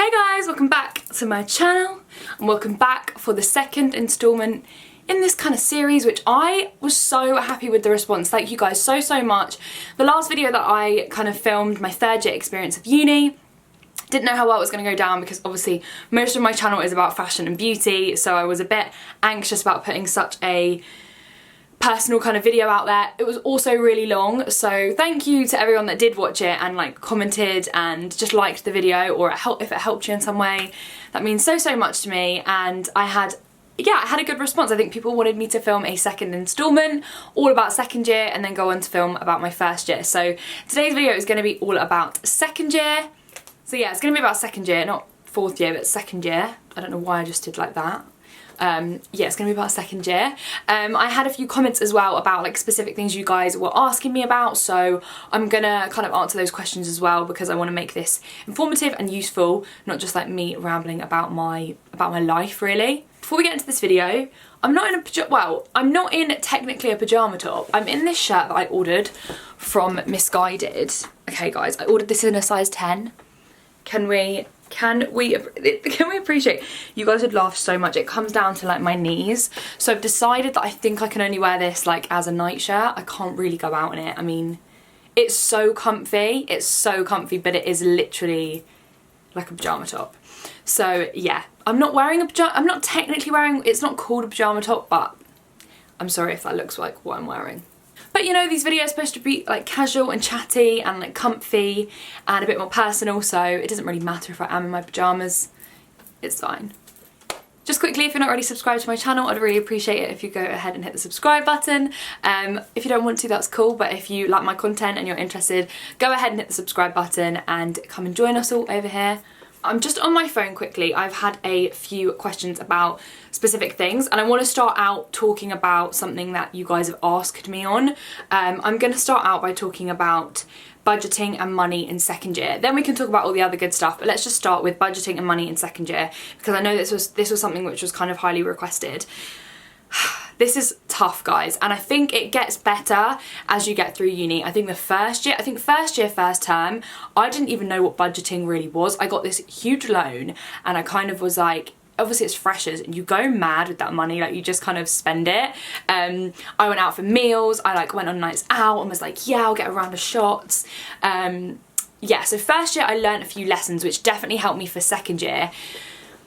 Hey guys, welcome back to my channel and welcome back for the second instalment in this kind of series, which I was so happy with the response. Thank you guys so much. The last video that I kind of filmed, my third year experience of uni, didn't know how well it was going to go down because obviously most of my channel is about fashion and beauty, so I was a bit anxious about putting such a personal kind of video out there. It was also really long, so thank you to everyone that did watch it and like commented and just liked the video, or if it helped you in some way. That means so much to me, and I had a good response. I think people wanted me to film a second instalment all about second year and then go on to film about my first year. So today's video is going to be all about second year. So yeah, it's going to be about second year, not fourth year, but second year. I don't know why I just did like that. Yeah, it's going to be about second year. I had a few comments as well about like specific things you guys were asking me about, so I'm gonna kind of answer those questions as well because I want to make this informative and useful, not just like me rambling about my life really. Before we get into this video, I'm not in technically a pyjama top. I'm in this shirt that I ordered from Misguided. Okay guys, I ordered this in a size 10. Can we appreciate? You guys would laugh so much. It comes down to like my knees, so I've decided that I think I can only wear this like as a night shirt. I can't really go out in it. I mean, it's so comfy, but it is literally like a pyjama top. So yeah, I'm not technically wearing, it's not called a pyjama top, but I'm sorry if that looks like what I'm wearing. But you know, these videos are supposed to be like casual and chatty and like comfy and a bit more personal, so it doesn't really matter if I am in my pyjamas. It's fine. Just quickly, if you're not already subscribed to my channel, I'd really appreciate it if you go ahead and hit the subscribe button. If you don't want to, that's cool, but if you like my content and you're interested, go ahead and hit the subscribe button and come and join us all over here. I'm just on my phone quickly. I've had a few questions about specific things and I want to start out talking about something that you guys have asked me on. I'm going to start out by talking about budgeting and money in second year. Then we can talk about all the other good stuff, but let's just start with budgeting and money in second year because I know this was something which was kind of highly requested. This is tough, guys, and I think it gets better as you get through uni. I think first year, first term, I didn't even know what budgeting really was. I got this huge loan and I kind of was like, obviously it's freshers and you go mad with that money, like you just kind of spend it. I went out for meals, I like went on nights out and was like, yeah, I'll get a round of shots. Yeah, so first year I learned a few lessons which definitely helped me for second year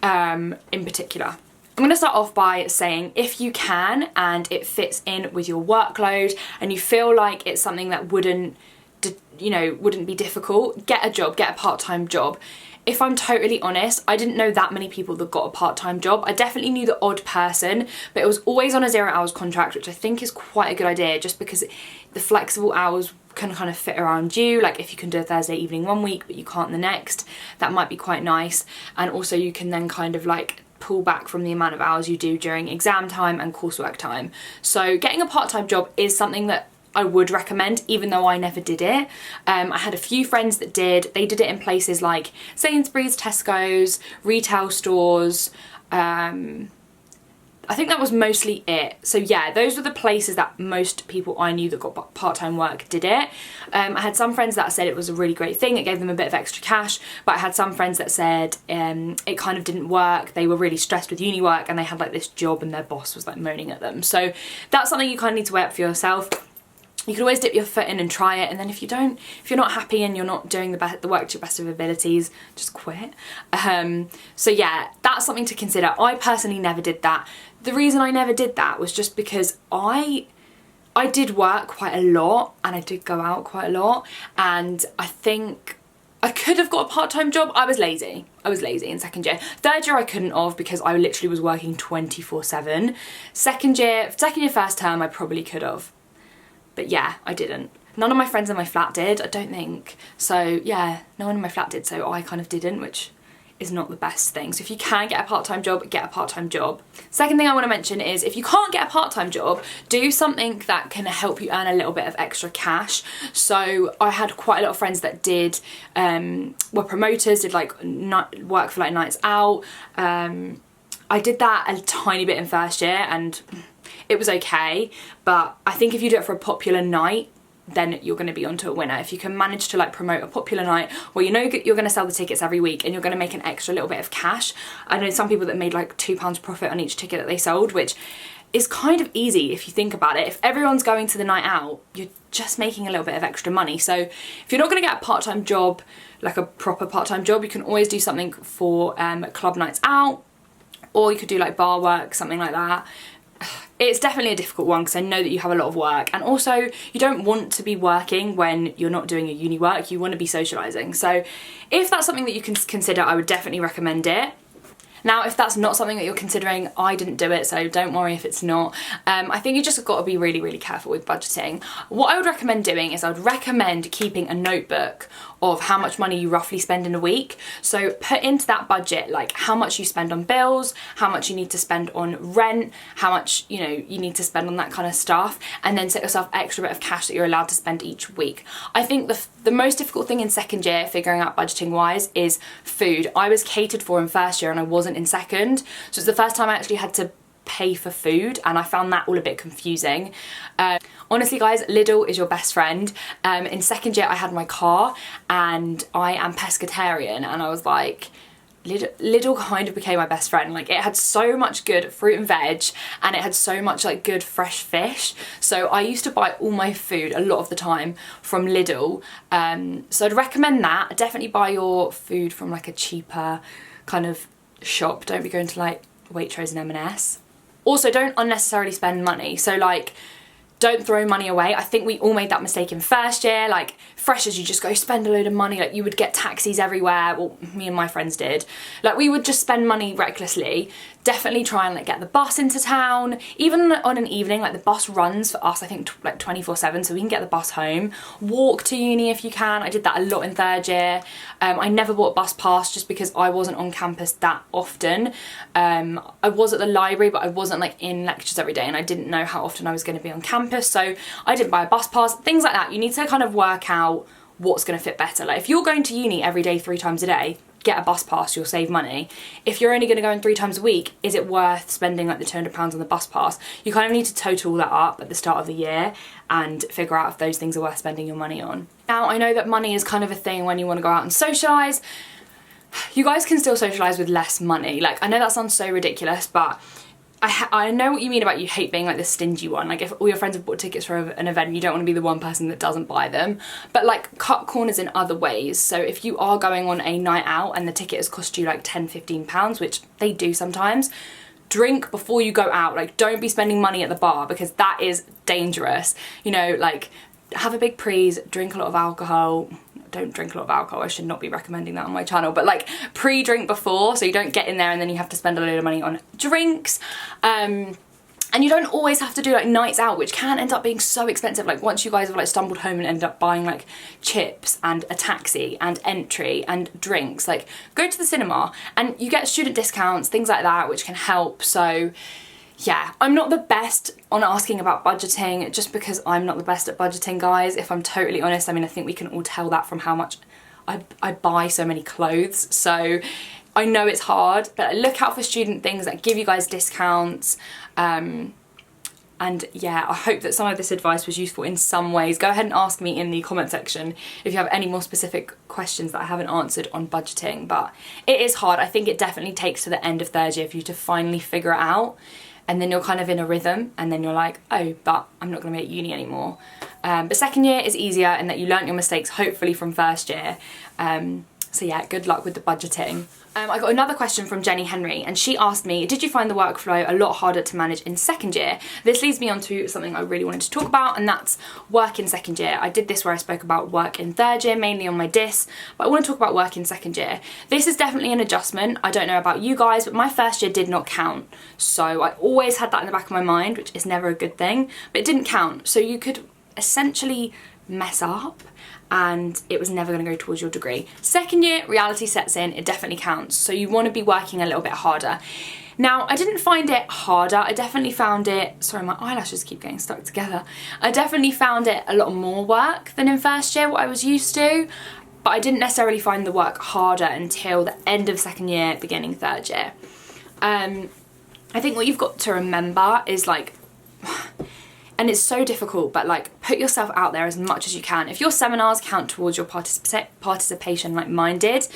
in particular. I'm going to start off by saying if you can and it fits in with your workload and you feel like it's something that wouldn't be difficult, get a job, get a part-time job. If I'm totally honest, I didn't know that many people that got a part-time job. I definitely knew the odd person, but it was always on a 0 hours contract, which I think is quite a good idea just because the flexible hours can kind of fit around you. Like if you can do a Thursday evening one week but you can't the next, that might be quite nice. And also you can then kind of like pull back from the amount of hours you do during exam time and coursework time. So getting a part-time job is something that I would recommend, even though I never did it. I had a few friends that did. They did it in places like Sainsbury's, Tesco's, retail stores. I think that was mostly it. So yeah, those were the places that most people I knew that got part-time work did it. I had some friends that said it was a really great thing, it gave them a bit of extra cash, but I had some friends that said it kind of didn't work, they were really stressed with uni work and they had like this job and their boss was like moaning at them. So that's something you kind of need to weigh up for yourself. You can always dip your foot in and try it, and then if you're not happy and you're not doing the work to your best of abilities, just quit. So yeah, that's something to consider. I personally never did that. The reason I never did that was just because I did work quite a lot and I did go out quite a lot, and I think I could have got a part-time job. I was lazy in second year. Third year I couldn't have because I literally was working 24/7. Second year first term I probably could have. But yeah, I didn't. None of my friends in my flat did, I don't think. So yeah, no one in my flat did, so I kind of didn't, which is not the best thing. So if you can get a part-time job, get a part-time job. Second thing I want to mention is if you can't get a part-time job, do something that can help you earn a little bit of extra cash. So I had quite a lot of friends that did, were promoters, did like work for like nights out. I did that a tiny bit in first year and it was okay, but I think if you do it for a popular night, then you're going to be onto a winner. If you can manage to like promote a popular night where you know you're going to sell the tickets every week and you're going to make an extra little bit of cash. I know some people that made like £2 profit on each ticket that they sold, which is kind of easy if you think about it. If everyone's going to the night out, you're just making a little bit of extra money. So if you're not going to get a part-time job, like a proper part-time job, you can always do something for club nights out, or you could do like bar work, something like that. It's definitely a difficult one because I know that you have a lot of work, and also you don't want to be working when you're not doing your uni work. You want to be socialising. So if that's something that you can consider, I would definitely recommend it. Now, if that's not something that you're considering, I didn't do it, so don't worry if it's not. I think you just got to be really, really careful with budgeting. What I would recommend doing is I would recommend keeping a notebook of how much money you roughly spend in a week. So put into that budget like how much you spend on bills, how much you need to spend on rent, how much you need to spend on that kind of stuff, and then set yourself extra bit of cash that you're allowed to spend each week. I think the most difficult thing in second year, figuring out budgeting wise, is food. I was catered for in first year and I wasn't in second, so it's the first time I actually had to pay for food, and I found that all a bit confusing. Honestly guys, Lidl is your best friend. In second year I had my car and I am pescatarian, and I was like, Lidl kind of became my best friend. Like, it had so much good fruit and veg, and it had so much like good fresh fish. So I used to buy all my food a lot of the time from Lidl. So I'd recommend that. Definitely buy your food from like a cheaper kind of shop. Don't be going to like Waitrose and M&S. Also, don't unnecessarily spend money. So like, don't throw money away. I think we all made that mistake in first year. Like, freshers, you just go spend a load of money. Like, you would get taxis everywhere. Well, me and my friends did. Like, we would just spend money recklessly. Definitely try and like get the bus into town. Even on an evening, like the bus runs for us, I think like 24/7, so we can get the bus home. Walk to uni if you can. I did that a lot in third year. I never bought a bus pass just because I wasn't on campus that often. I was at the library, but I wasn't like in lectures every day, and I didn't know how often I was going to be on campus, so I didn't buy a bus pass. Things like that. You need to kind of work out what's going to fit better. Like, if you're going to uni every day 3 times a day, get a bus pass, you'll save money. If you're only going to go in 3 times a week, is it worth spending like the £200 on the bus pass? You kind of need to total all that up at the start of the year and figure out if those things are worth spending your money on. Now, I know that money is kind of a thing when you want to go out and socialise. You guys can still socialise with less money. Like, I know that sounds so ridiculous, but I know what you mean about you hate being like the stingy one. Like, if all your friends have bought tickets for an event, you don't want to be the one person that doesn't buy them. But like, cut corners in other ways. So if you are going on a night out and the ticket has cost you like £10–15, which they do sometimes, drink before you go out. Like, don't be spending money at the bar, because that is dangerous. You know, like, have a big prees, drink a lot of alcohol. Don't drink a lot of alcohol, I should not be recommending that on my channel, but like, pre-drink before, so you don't get in there and then you have to spend a load of money on drinks. And you don't always have to do like nights out, which can end up being so expensive. Like, once you guys have like stumbled home and ended up buying like chips and a taxi and entry and drinks, like, go to the cinema and you get student discounts, things like that, which can help. So yeah, I'm not the best on asking about budgeting, just because I'm not the best at budgeting, guys, if I'm totally honest. I mean, I think we can all tell that from how much I buy so many clothes. So I know it's hard, but look out for student things that give you guys discounts. And yeah, I hope that some of this advice was useful in some ways. Go ahead and ask me in the comment section if you have any more specific questions that I haven't answered on budgeting. But it is hard. I think it definitely takes to the end of third year for you to finally figure it out. And then you're kind of in a rhythm, and then you're like, oh, but I'm not going to be at uni anymore. But second year is easier in that you learnt your mistakes, hopefully, from first year. So yeah, good luck with the budgeting. I got another question from Jenny Henry, and she asked me, did you find the workflow a lot harder to manage in second year? This leads me on to something I really wanted to talk about, and that's work in second year. I did this where I spoke about work in third year, mainly on my dis, but I want to talk about work in second year. This is definitely an adjustment. I don't know about you guys, but my first year did not count. So I always had that in the back of my mind, which is never a good thing, but it didn't count. So you could essentially mess up and it was never going to go towards your degree. Second year, reality sets in, it definitely counts. So you want to be working a little bit harder. Now, I didn't find it harder. I definitely found it, sorry, my eyelashes keep getting stuck together. I definitely found it a lot more work than in first year, what I was used to. But I didn't necessarily find the work harder until the end of second year, beginning third year. I think what you've got to remember is like, And it's so difficult, but like put yourself out there as much as you can. If your seminars count towards your participation like mine did,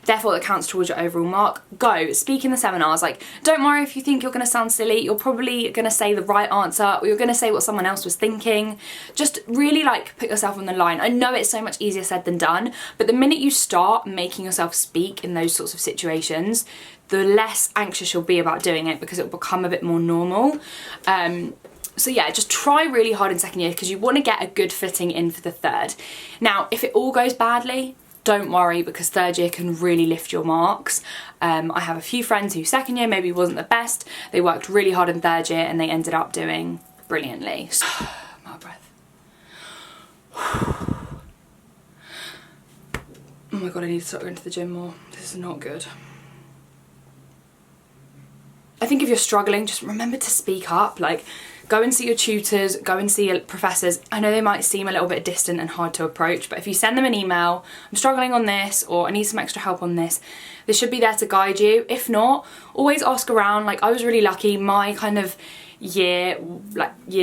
therefore it counts towards your overall mark, go speak in the seminars. Like, don't worry if you think you're going to sound silly, you're probably going to say the right answer, or you're going to say what someone else was thinking. Just really like put yourself on the line. I know it's so much easier said than done, but the minute you start making yourself speak in those sorts of situations, the less anxious you'll be about doing it, because it will become a bit more normal. So yeah, just try really hard in second year, because you want to get a good footing in for the third. Now, if it all goes badly, don't worry, because third year can really lift your marks. I have a few friends who second year maybe wasn't the best. They worked really hard in third year and they ended up doing brilliantly. So, my breath. Oh my god, I need to start going to the gym more. This is not good. I think if you're struggling, just remember to speak up. Like, go and see your tutors, go and see your professors. I know they might seem a little bit distant and hard to approach, but if you send them an email, I'm struggling on this, or I need some extra help on this, they should be there to guide you. If not, always ask around. Like, I was really lucky. My kind of year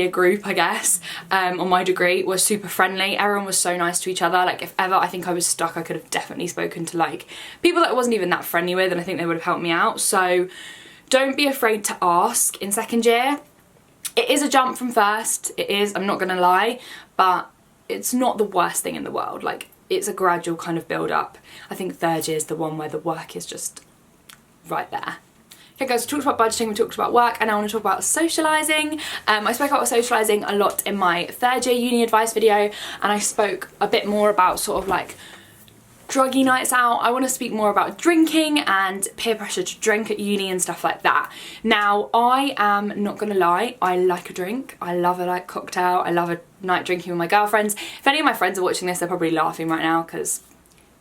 group, I guess, on my degree was super friendly. Everyone was so nice to each other. Like, if ever I think I was stuck, I could have definitely spoken to like people that I wasn't even that friendly with, and I think they would have helped me out. So don't be afraid to ask in second year. It is a jump from first, it is, I'm not gonna lie, but it's not the worst thing in the world. Like, it's a gradual kind of build up. I think third year is the one where the work is just right there. Okay guys, we talked about budgeting, we talked about work, and now I want to talk about socialising. I spoke about socialising a lot in my third year uni advice video, and I spoke a bit more about sort of like druggy nights out. I want to speak more about drinking and peer pressure to drink at uni and stuff like that. Now, I am not gonna lie, I like a drink. I love a like cocktail. I love a night drinking with my girlfriends. If any of my friends are watching this, they're probably laughing right now, because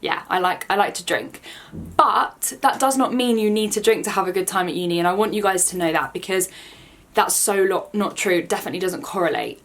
yeah, I like to drink. But that does not mean you need to drink to have a good time at uni, and I want you guys to know that, because that's so not true. It definitely doesn't correlate.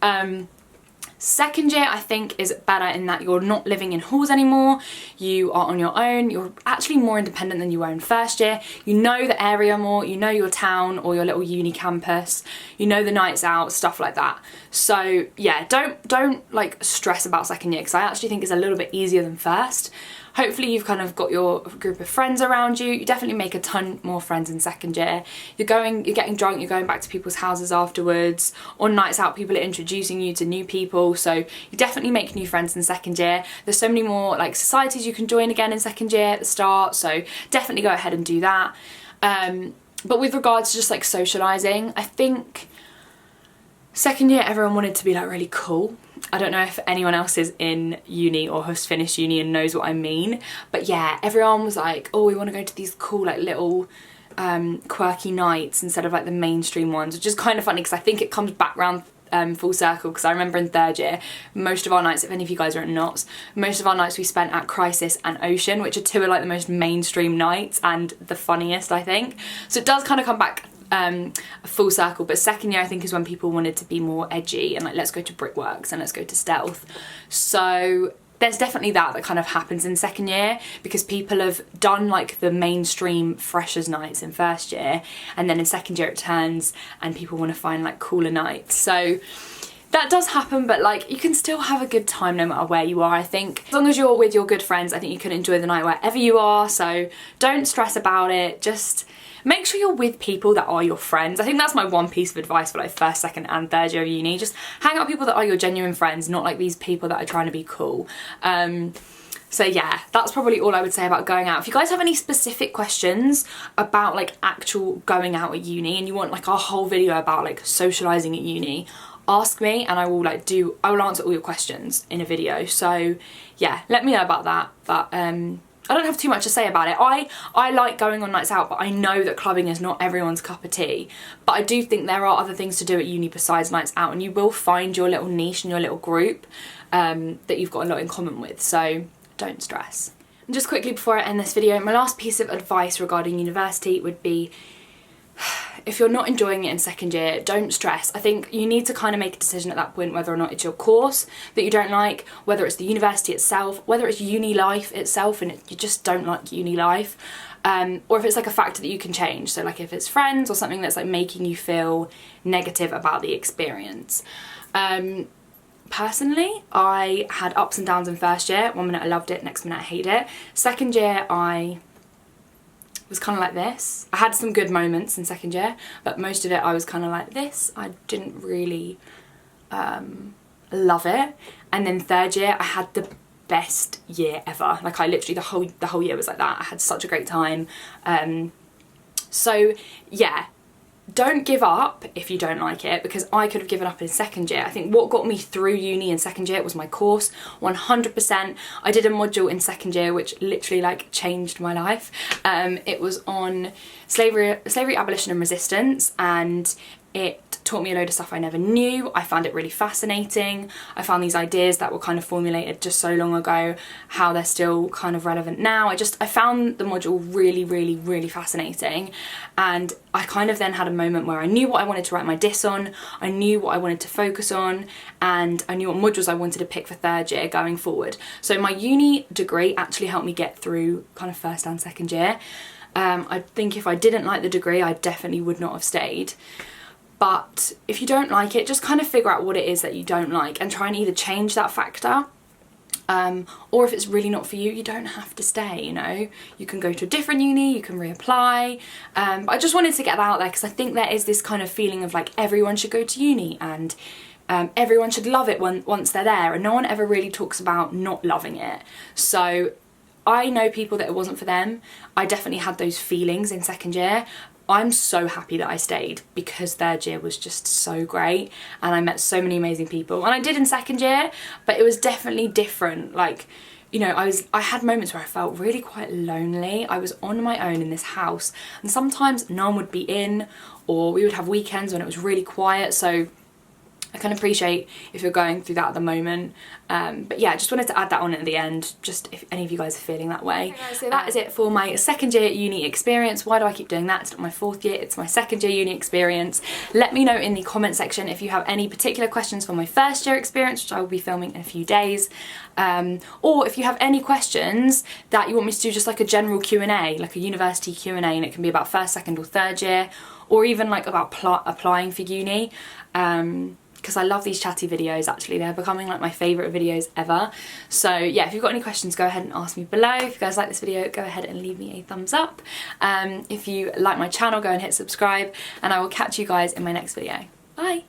Second year, I think, is better in that you're not living in halls anymore. You are on your own. You're actually more independent than you were in first year. You know the area more. You know your town or your little uni campus. You know the nights out, stuff like that. So yeah, don't like stress about second year, because I actually think it's a little bit easier than first. Hopefully you've kind of got your group of friends around you. You definitely make a ton more friends in second year. You're getting drunk, you're going back to people's houses afterwards. On nights out, people are introducing you to new people. So you definitely make new friends in second year. There's so many more like societies you can join again in second year at the start. So definitely go ahead and do that. But with regards to just like socialising, I think second year everyone wanted to be like really cool. I don't know if anyone else is in uni or has finished uni and knows what I mean, but yeah, everyone was like, oh, we want to go to these cool like little quirky nights instead of like the mainstream ones, which is kind of funny, because I think it comes back round full circle, because I remember in third year, most of our nights, if any of you guys are at Knots, most of our nights we spent at Crisis and Ocean, which are two of like the most mainstream nights and the funniest, I think. So it does kind of come back a full circle, but second year I think is when people wanted to be more edgy and like, let's go to Brickworks and let's go to Stealth. So there's definitely that kind of happens in second year, because people have done like the mainstream freshers nights in first year, and then in second year it turns and people want to find like cooler nights. So that does happen, but like you can still have a good time no matter where you are, I think. As long as you're with your good friends, I think you can enjoy the night wherever you are, so don't stress about it. Just make sure you're with people that are your friends. I think that's my one piece of advice for like first, second and third year of uni. Just hang out with people that are your genuine friends, not like these people that are trying to be cool. So yeah, that's probably all I would say about going out. If you guys have any specific questions about like actual going out at uni, and you want like a whole video about like socialising at uni, ask me and I will answer all your questions in a video. So yeah, let me know about that. But I don't have too much to say about it. I like going on nights out, but I know that clubbing is not everyone's cup of tea. But I do think there are other things to do at uni besides nights out, and you will find your little niche and your little group that you've got a lot in common with. So don't stress. And just quickly before I end this video, my last piece of advice regarding university would be, if you're not enjoying it in second year, don't stress. I think you need to kind of make a decision at that point whether or not it's your course that you don't like, whether it's the university itself, whether it's uni life itself and you just don't like uni life, or if it's like a factor that you can change. So like if it's friends or something that's like making you feel negative about the experience. Personally, I had ups and downs in first year. One minute I loved it, next minute I hated it. Second year I was kind of like this. I had some good moments in second year, but most of it I was kind of like this. I didn't really love it. And then third year I had the best year ever. Like I literally, the whole year was like that. I had such a great time. So yeah, don't give up if you don't like it, because I could have given up in second year. I think what got me through uni in second year was my course, 100%. I did a module in second year which literally like changed my life. It was on slavery, abolition and resistance, and it taught me a load of stuff I never knew. I found it really fascinating. I found these ideas that were kind of formulated just so long ago, how they're still kind of relevant now. I found the module really, really, really fascinating. And I kind of then had a moment where I knew what I wanted to write my diss on, I knew what I wanted to focus on, and I knew what modules I wanted to pick for third year going forward. So my uni degree actually helped me get through kind of first and second year. I think if I didn't like the degree, I definitely would not have stayed. But if you don't like it, just kind of figure out what it is that you don't like and try and either change that factor, or if it's really not for you, you don't have to stay, you know. You can go to a different uni, you can reapply. But I just wanted to get that out there because I think there is this kind of feeling of like everyone should go to uni and everyone should love it once they're there, and no one ever really talks about not loving it. So I know people that it wasn't for them. I definitely had those feelings in second year. I'm so happy that I stayed because third year was just so great and I met so many amazing people. And I did in second year, but it was definitely different. Like, you know, I had moments where I felt really quite lonely. I was on my own in this house and sometimes no one would be in, or we would have weekends when it was really quiet. So I can appreciate if you're going through that at the moment. But yeah, just wanted to add that on at the end, just if any of you guys are feeling that way. Okay guys, so that is it for my second year uni experience. Why do I keep doing that? It's not my fourth year, it's my second year uni experience. Let me know in the comment section if you have any particular questions for my first year experience, which I will be filming in a few days. Or if you have any questions that you want me to do, just like a general Q&A, like a university Q&A, and it can be about first, second or third year, or even like about applying for uni. Because I love these chatty videos, actually. They're becoming like my favourite videos ever. So yeah, if you've got any questions, go ahead and ask me below. If you guys like this video, go ahead and leave me a thumbs up. If you like my channel, go and hit subscribe, and I will catch you guys in my next video. Bye!